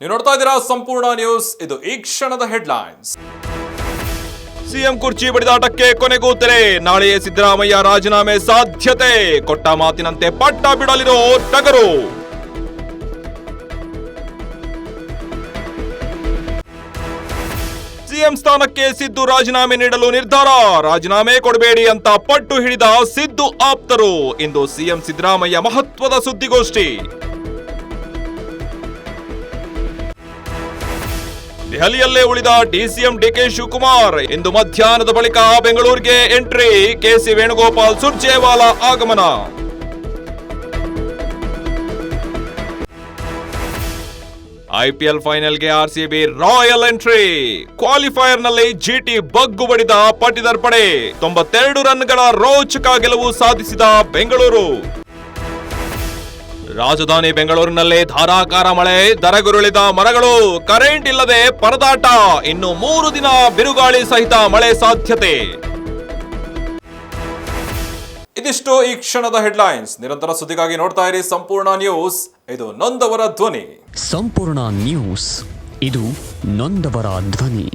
ನೀವು ನೋಡ್ತಾ ಇದ್ದೀರಾ ಸಂಪೂರ್ಣ ನ್ಯೂಸ್. ಇದು ಈ ಕ್ಷಣದ ಹೆಡ್ಲೈನ್ಸ್. ಸಿಎಂ ಕುರ್ಚಿ ಬಡಿದಾಟಕ್ಕೆ ಕೊನೆಗೂ ತೆರೆ. ನಾಳೆಯೇ ಸಿದ್ದರಾಮಯ್ಯ ರಾಜೀನಾಮೆ ಸಾಧ್ಯತೆ. ಕೊಟ್ಟ ಮಾತಿನಂತೆ ಪಟ್ಟ ಬಿಡಲಿರೋ ಟಗರು. ಸಿಎಂ ಸ್ಥಾನಕ್ಕೆ ಸಿದ್ದು ರಾಜೀನಾಮೆ ನೀಡಲು ನಿರ್ಧಾರ. ರಾಜೀನಾಮೆ ಕೊಡಬೇಡಿ ಅಂತ ಪಟ್ಟು ಹಿಡಿದ ಸಿದ್ದು ಆಪ್ತರು. ಇಂದು ಸಿಎಂ ಸಿದ್ದರಾಮಯ್ಯ ಮಹತ್ವದ ಸುದ್ದಿಗೋಷ್ಠಿ. ದೆಹಲಿಯಲ್ಲೇ ಉಳಿದ ಡಿಸಿಎಂ ಡಿಕೆ ಶಿವಕುಮಾರ್ ಇಂದು ಮಧ್ಯಾಹ್ನದ ಬಳಿಕ ಬೆಂಗಳೂರಿಗೆ ಎಂಟ್ರಿ. ಕೆಸಿ ವೇಣುಗೋಪಾಲ್ ಸುರ್ಜೇವಾಲಾ ಆಗಮನ. ಐಪಿಎಲ್ ಫೈನಲ್ಗೆ ಆರ್ಸಿಬಿ ರಾಯಲ್ ಎಂಟ್ರಿ. ಕ್ವಾಲಿಫೈಯರ್ನಲ್ಲಿ ಜಿಟಿ ಬಗ್ಗು ಬಡಿದ ಪಟಿದರ್ ಪಡೆ. 92 ರನ್ಗಳ ರೋಚಕ ಗೆಲುವು ಸಾಧಿಸಿದ ಬೆಂಗಳೂರು. ರಾಜಧಾನಿ ಬೆಂಗಳೂರಿನಲ್ಲಿ ಧಾರಾಕಾರ ಮಳೆ, ಧರೆಗುರುಳಿದ ಮರಗಳು, ಕರೆಂಟ್ ಇಲ್ಲದೆ ಪರದಾಟ. ಇನ್ನು 3 ದಿನ ಬಿರುಗಾಳಿ ಸಹಿತ ಮಳೆ ಸಾಧ್ಯತೆ. ಇದಿಷ್ಟು ಈ ಕ್ಷಣದ ಹೆಡ್ಲೈನ್ಸ್. ನಿರಂತರ ಸುದ್ದಿಗಾಗಿ ನೋಡ್ತಾ ಇರಿ ಸಂಪೂರ್ಣ ನ್ಯೂಸ್. ಇದು ನೊಂದವರ ಧ್ವನಿ. ಸಂಪೂರ್ಣ ನ್ಯೂಸ್. ಇದು ನೊಂದವರ ಧ್ವನಿ.